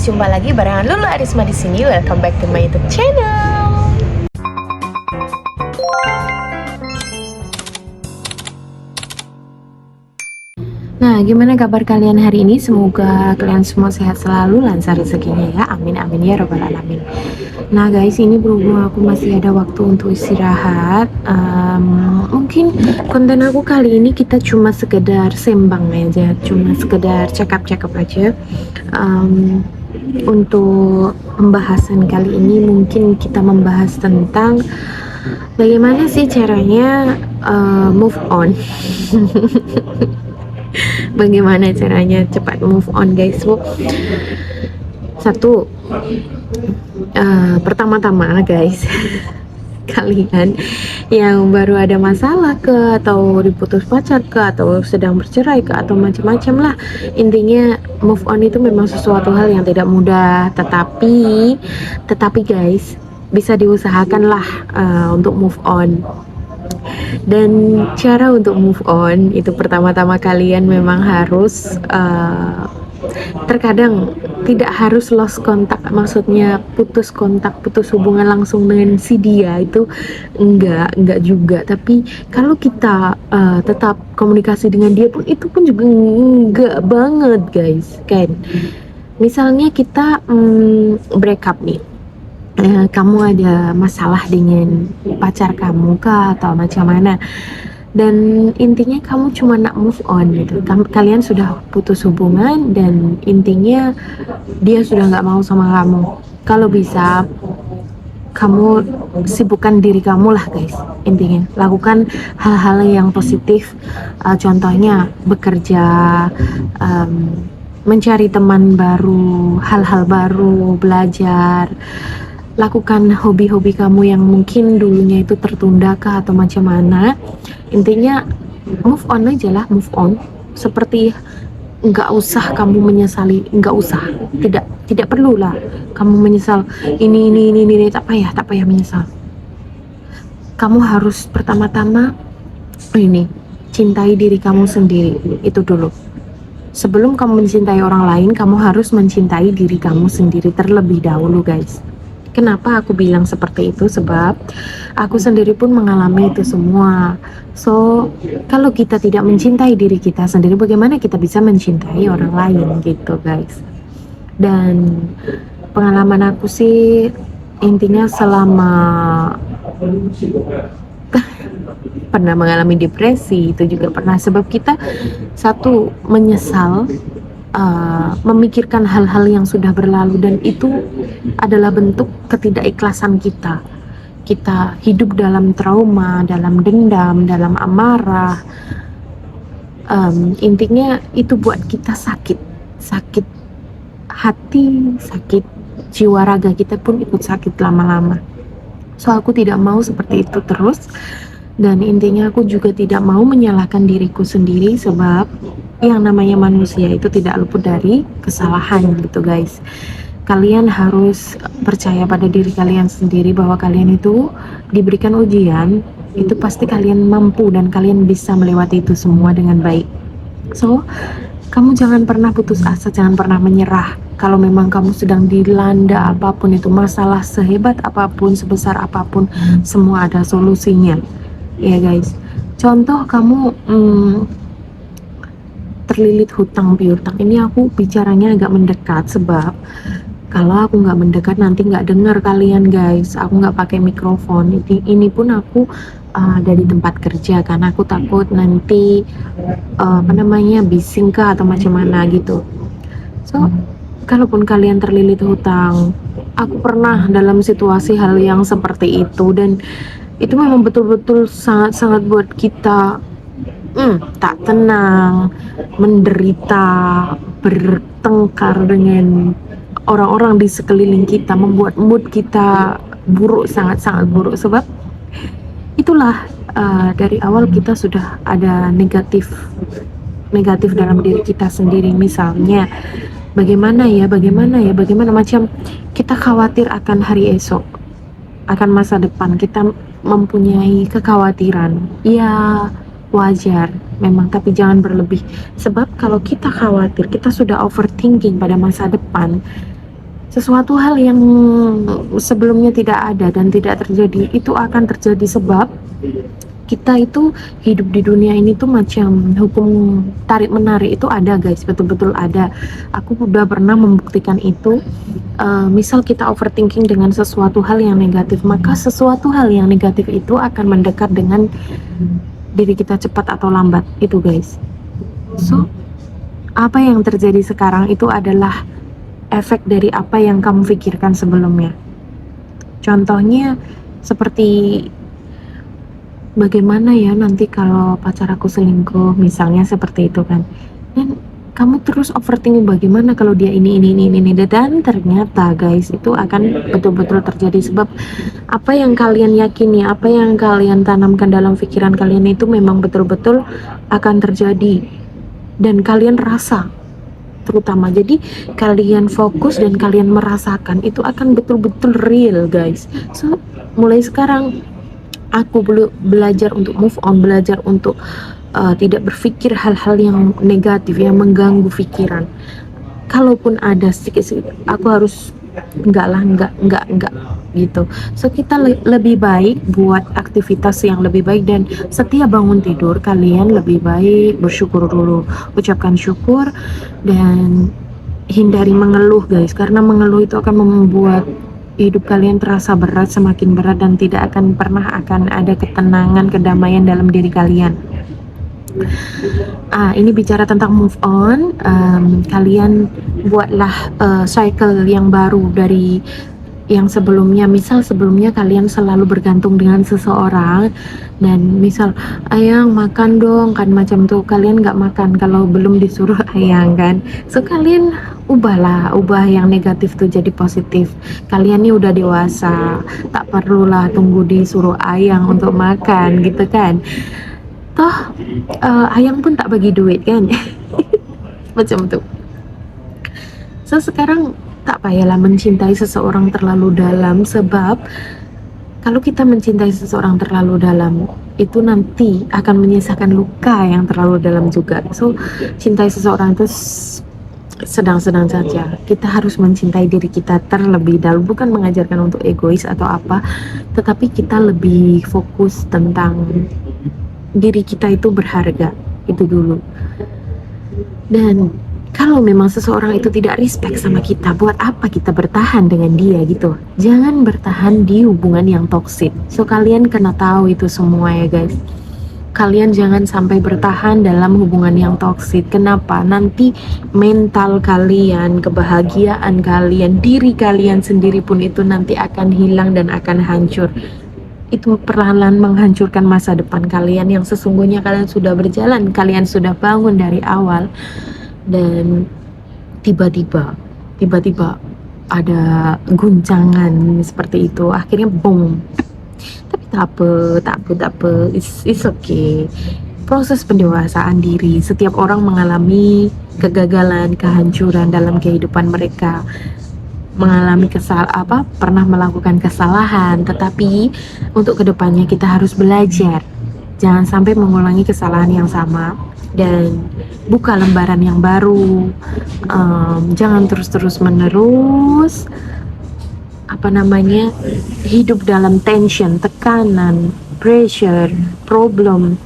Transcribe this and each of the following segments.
guys, jumpa lagi barengan Lulu Arisma di sini. Welcome back to my YouTube channel. Nah, gimana kabar kalian hari ini? Semoga kalian semua sehat selalu, lancar rezekinya ya. Amin amin ya robbal alamin. Nah guys, ini berhubung aku masih ada waktu untuk istirahat, mungkin konten aku kali ini kita cuma sekedar sembang aja, cuma sekedar check up aja. Untuk pembahasan kali ini mungkin kita membahas tentang bagaimana sih caranya move on. Bagaimana caranya cepat move on guys. Satu, pertama-tama guys, kalian yang baru ada masalah ke, atau diputus pacar ke, atau sedang bercerai ke, atau macam-macam lah, intinya move on itu memang sesuatu hal yang tidak mudah, tetapi guys, bisa diusahakan lah untuk move on. Dan cara untuk move on itu pertama-tama kalian memang harus terkadang tidak harus lost kontak, maksudnya putus kontak, putus hubungan langsung dengan si dia, itu enggak juga. Tapi kalau kita tetap komunikasi dengan dia pun, itu pun juga enggak banget guys, kan. Misalnya kita break up nih, kamu ada masalah dengan pacar kamu kah, atau macam mana, dan intinya kamu cuma nak move on gitu. Kalian sudah putus hubungan dan intinya dia sudah nggak mau sama kamu. Kalau bisa kamu sibukkan diri kamu lah guys, intinya lakukan hal-hal yang positif, contohnya bekerja, mencari teman baru, hal-hal baru, belajar, lakukan hobi-hobi kamu yang mungkin dulunya itu tertunda kah atau macam mana. Intinya move on aja lah, move on. Seperti nggak usah kamu menyesali, nggak usah, tidak perlu lah kamu menyesal ini tak payah menyesal. Kamu harus pertama-tama ini cintai diri kamu sendiri, itu dulu. Sebelum kamu mencintai orang lain, kamu harus mencintai diri kamu sendiri terlebih dahulu guys. Kenapa aku bilang seperti itu? Sebab aku sendiri pun mengalami itu semua. So, kalau kita tidak mencintai diri kita sendiri, bagaimana kita bisa mencintai orang lain gitu guys. Dan pengalaman aku sih, intinya selama pernah mengalami depresi, itu juga pernah. Sebab kita satu menyesal, memikirkan hal-hal yang sudah berlalu, dan itu adalah bentuk ketidakikhlasan kita. Kita hidup dalam trauma, dalam dendam, dalam amarah. Intinya itu buat kita sakit hati, sakit jiwa, raga kita pun ikut sakit lama-lama. So aku tidak mau seperti itu terus, dan intinya aku juga tidak mau menyalahkan diriku sendiri, sebab yang namanya manusia itu tidak luput dari kesalahan gitu guys. Kalian harus percaya pada diri kalian sendiri bahwa kalian itu diberikan ujian, itu pasti kalian mampu dan kalian bisa melewati itu semua dengan baik. So, kamu jangan pernah putus asa, jangan pernah menyerah. Kalau memang kamu sedang dilanda apapun itu, masalah sehebat apapun, sebesar apapun, semua ada solusinya ya guys. Contoh kamu terlilit hutang piutang, ini aku bicaranya agak mendekat, sebab kalau aku nggak mendekat nanti nggak dengar kalian guys. Aku nggak pakai mikrofon, ini pun aku dari tempat kerja, karena aku takut nanti bising kah atau macam mana gitu. So kalaupun kalian terlilit hutang, aku pernah dalam situasi hal yang seperti itu, dan itu memang betul-betul sangat-sangat buat kita tak tenang, menderita, bertengkar dengan orang-orang di sekeliling kita, membuat mood kita buruk, sangat-sangat buruk. Sebab itulah dari awal kita sudah ada negatif dalam diri kita sendiri. Misalnya bagaimana macam kita khawatir akan hari esok, akan masa depan, kita mempunyai kekhawatiran. Ya wajar memang, tapi jangan berlebih. Sebab kalau kita khawatir, kita sudah overthinking pada masa depan, sesuatu hal yang sebelumnya tidak ada dan tidak terjadi itu akan terjadi, sebab kita itu hidup di dunia ini tuh macam hukum tarik menarik itu ada guys, betul-betul ada. Aku udah pernah membuktikan itu. Misal kita overthinking dengan sesuatu hal yang negatif, maka sesuatu hal yang negatif itu akan mendekat dengan diri kita cepat atau lambat itu guys. So apa yang terjadi sekarang itu adalah efek dari apa yang kamu pikirkan sebelumnya. Contohnya seperti bagaimana ya nanti kalau pacar aku selingkuh, misalnya seperti itu kan. Dan kamu terus overthinking bagaimana kalau dia ini, dan ternyata guys itu akan betul-betul terjadi, sebab apa yang kalian yakini, apa yang kalian tanamkan dalam pikiran kalian itu memang betul-betul akan terjadi dan kalian rasa terutama. Jadi kalian fokus dan kalian merasakan itu akan betul-betul real guys. So mulai sekarang aku belajar untuk move on, belajar untuk tidak berpikir hal-hal yang negatif yang mengganggu pikiran. Kalaupun ada sedikit-sedikit, aku harus enggak gitu. So kita lebih baik buat aktivitas yang lebih baik, dan setiap bangun tidur kalian lebih baik bersyukur dulu, ucapkan syukur dan hindari mengeluh guys, karena mengeluh itu akan membuat hidup kalian terasa berat, semakin berat, dan tidak akan pernah akan ada ketenangan, kedamaian dalam diri kalian. Ini bicara tentang move on. Kalian buatlah cycle yang baru dari yang sebelumnya. Misal sebelumnya kalian selalu bergantung dengan seseorang, dan misal ayang makan dong kan, macam tuh kalian nggak makan kalau belum disuruh ayang kan. So kalian ubah yang negatif tuh jadi positif. Kalian nih udah dewasa, tak perlulah tunggu disuruh ayang untuk makan gitu kan. Toh ayang pun tak bagi duit kan. Macam tuh. So sekarang tak payahlah mencintai seseorang terlalu dalam, sebab kalau kita mencintai seseorang terlalu dalam itu nanti akan menyisakan luka yang terlalu dalam juga. So cintai seseorang itu sedang-sedang saja. Kita harus mencintai diri kita terlebih dahulu, bukan mengajarkan untuk egois atau apa, tetapi kita lebih fokus tentang diri kita itu berharga, itu dulu. Dan kalau memang seseorang itu tidak respect sama kita, buat apa kita bertahan dengan dia gitu. Jangan bertahan di hubungan yang toksik. So kalian kena tahu itu semua ya guys. Kalian jangan sampai bertahan dalam hubungan yang toksik. Kenapa? Nanti mental kalian, kebahagiaan kalian, diri kalian sendiri pun itu nanti akan hilang dan akan hancur. Itu perlahan-lahan menghancurkan masa depan kalian yang sesungguhnya kalian sudah berjalan, kalian sudah bangun dari awal. Dan tiba-tiba ada guncangan seperti itu, akhirnya boom. Tapi tak apa, it's okay. Proses pendewasaan diri, setiap orang mengalami kegagalan, kehancuran dalam kehidupan mereka, mengalami pernah melakukan kesalahan, tetapi untuk kedepannya kita harus belajar, jangan sampai mengulangi kesalahan yang sama dan buka lembaran yang baru. Jangan terus menerus hidup dalam tension, tekanan, pressure, problem,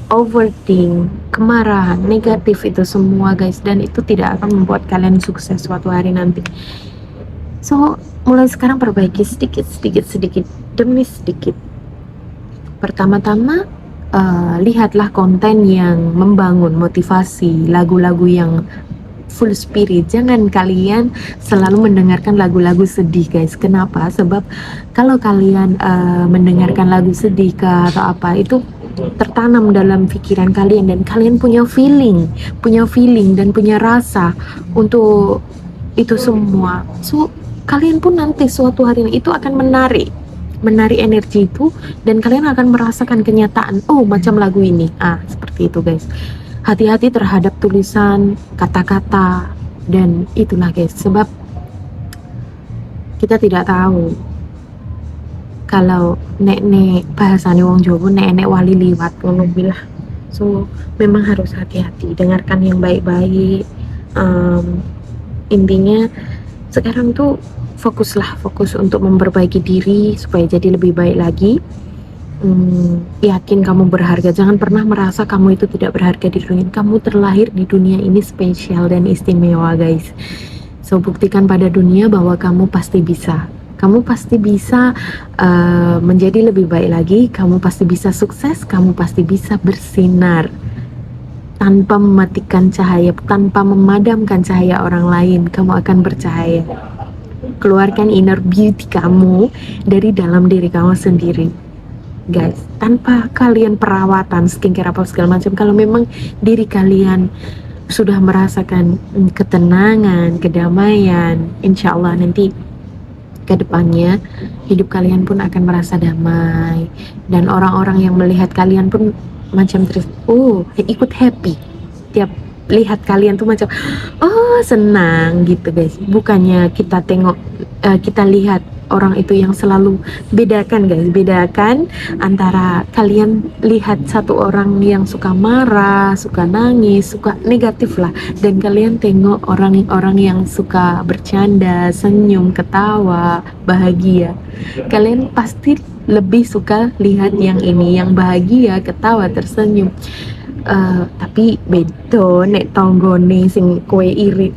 overthink, kemarahan, negatif itu semua guys, dan itu tidak akan membuat kalian sukses suatu hari nanti. So mulai sekarang perbaiki sedikit demi sedikit. Pertama-tama lihatlah konten yang membangun, motivasi, lagu-lagu yang full spirit. Jangan kalian selalu mendengarkan lagu-lagu sedih guys. Kenapa? Sebab kalau kalian mendengarkan lagu sedih atau apa, itu tertanam dalam pikiran kalian dan kalian punya feeling dan punya rasa untuk itu semua. So kalian pun nanti suatu hari itu akan menarik energi itu, dan kalian akan merasakan kenyataan, oh macam lagu ini, seperti itu guys. Hati-hati terhadap tulisan, kata-kata, dan itulah guys, sebab kita tidak tahu kalau nek bahasanya wong Jawa, nek wali liwat ngono bilah. So memang harus hati-hati, dengarkan yang baik-baik. Intinya Sekarang tuh fokus untuk memperbaiki diri supaya jadi lebih baik lagi. Yakin kamu berharga, jangan pernah merasa kamu itu tidak berharga di dunia. Kamu terlahir di dunia ini spesial dan istimewa, guys. So buktikan pada dunia bahwa kamu pasti bisa. Kamu pasti bisa menjadi lebih baik lagi. Kamu pasti bisa sukses. Kamu pasti bisa bersinar tanpa mematikan cahaya, tanpa memadamkan cahaya orang lain. Kamu akan bercahaya. Keluarkan inner beauty kamu dari dalam diri kamu sendiri, guys. Tanpa kalian perawatan, skincare apa segala macam, kalau memang diri kalian sudah merasakan ketenangan, kedamaian, insya Allah nanti ke depannya hidup kalian pun akan merasa damai, dan orang-orang yang melihat kalian pun macam terus ikut happy tiap lihat kalian tuh macam senang gitu, guys. Bukannya kita tengok kita lihat orang itu yang selalu bedakan, guys. Bedakan antara kalian lihat satu orang yang suka marah, suka nangis, suka negatif lah, dan kalian tengok orang-orang yang suka bercanda, senyum, ketawa, bahagia. Kalian pasti lebih suka lihat yang ini, yang bahagia, ketawa, tersenyum. Tapi bedo nek tonggone sing kue iri,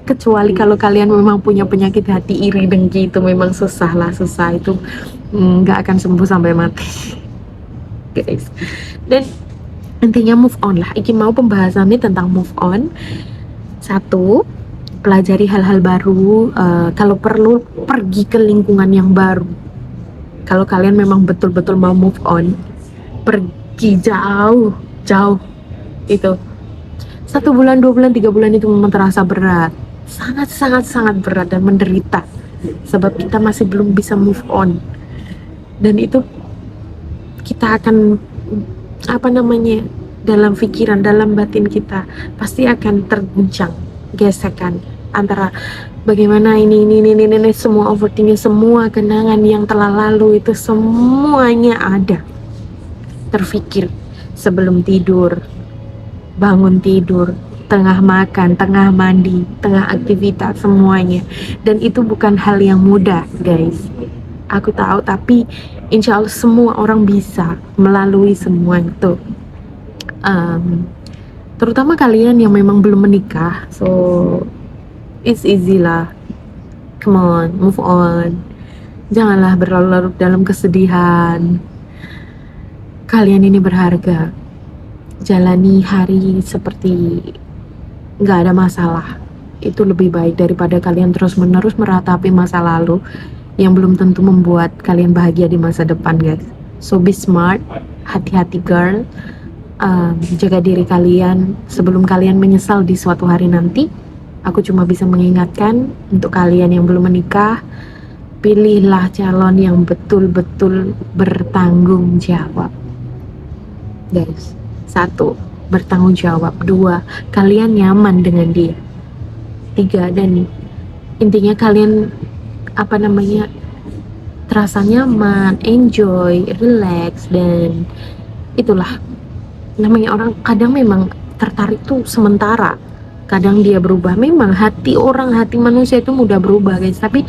kecuali kalau kalian memang punya penyakit hati iri dengki, itu memang susah itu nggak akan sembuh sampai mati, guys. Dan intinya move on lah. Iki mau pembahasannya tentang move on. Satu, pelajari hal-hal baru. Kalau perlu pergi ke lingkungan yang baru. Kalau kalian memang betul-betul mau move on, pergi jauh itu. 1 bulan, 2 bulan, 3 bulan itu memang terasa berat, sangat berat dan menderita, sebab kita masih belum bisa move on. Dan itu kita akan dalam pikiran, dalam batin kita pasti akan terguncang, gesekan antara bagaimana ini semua overthinking, semua kenangan yang telah lalu itu semuanya ada terfikir sebelum tidur, bangun tidur, tengah makan, tengah mandi, tengah aktivitas, semuanya. Dan itu bukan hal yang mudah, guys. Aku tahu, tapi insya Allah semua orang bisa melalui semua itu. Terutama kalian yang memang belum menikah, so it's easy lah. Come on, move on. Janganlah berlarut-larut dalam kesedihan. Kalian ini berharga. Jalani hari seperti nggak ada masalah. Itu lebih baik daripada kalian terus-menerus meratapi masa lalu yang belum tentu membuat kalian bahagia di masa depan, guys. So be smart, hati-hati girl. Jaga diri kalian sebelum kalian menyesal di suatu hari nanti. Aku cuma bisa mengingatkan untuk kalian yang belum menikah, pilihlah calon yang betul-betul bertanggung jawab, guys. 1, bertanggung jawab. 2, kalian nyaman dengan dia. 3, dan intinya kalian terasa nyaman, enjoy, relax. Dan itulah namanya orang kadang memang tertarik tuh sementara, kadang dia berubah. Memang hati manusia itu mudah berubah, guys, tapi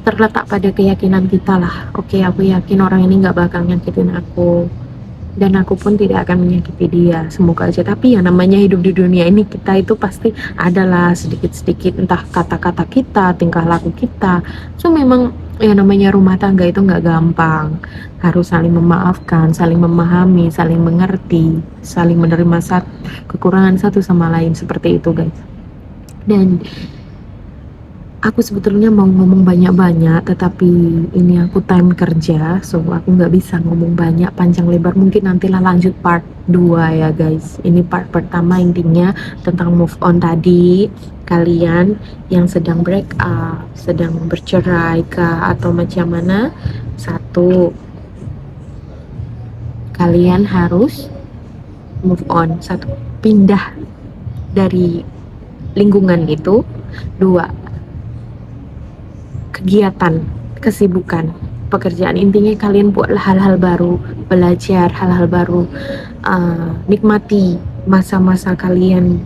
terletak pada keyakinan kita lah. Oke, aku yakin orang ini nggak bakal nyakitin aku, dan aku pun tidak akan menyakiti dia, semoga aja. Tapi yang namanya hidup di dunia ini, kita itu pasti adalah sedikit-sedikit, entah kata-kata kita, tingkah laku kita. So memang yang namanya rumah tangga itu nggak gampang, harus saling memaafkan, saling memahami, saling mengerti, saling menerima kekurangan satu sama lain, seperti itu, guys. Dan aku sebetulnya mau ngomong banyak-banyak, tetapi ini aku time kerja, so aku nggak bisa ngomong banyak panjang lebar. Mungkin nantilah lanjut part 2 ya, guys. Ini part pertama intinya tentang move on tadi. Kalian yang sedang break up, sedang bercerai kah, atau macam mana? 1, kalian harus move on. 1, pindah dari lingkungan itu. 2, kegiatan, kesibukan, pekerjaan. Intinya kalian buatlah hal-hal baru, belajar hal-hal baru, nikmati masa-masa kalian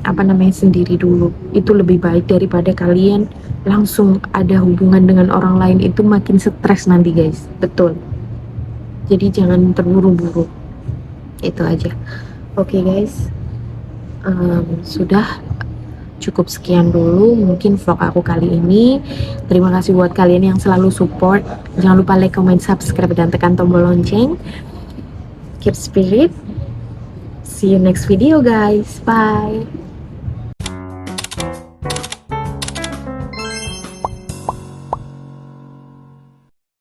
apa namanya sendiri dulu. Itu lebih baik daripada kalian langsung ada hubungan dengan orang lain, itu makin stres nanti guys. Betul, jadi jangan terburu-buru. Itu aja. Oke guys, sudah cukup sekian dulu mungkin vlog aku kali ini. Terima kasih buat kalian yang selalu support. Jangan lupa like, comment, subscribe, dan tekan tombol lonceng. Keep spirit. See you next video guys. Bye.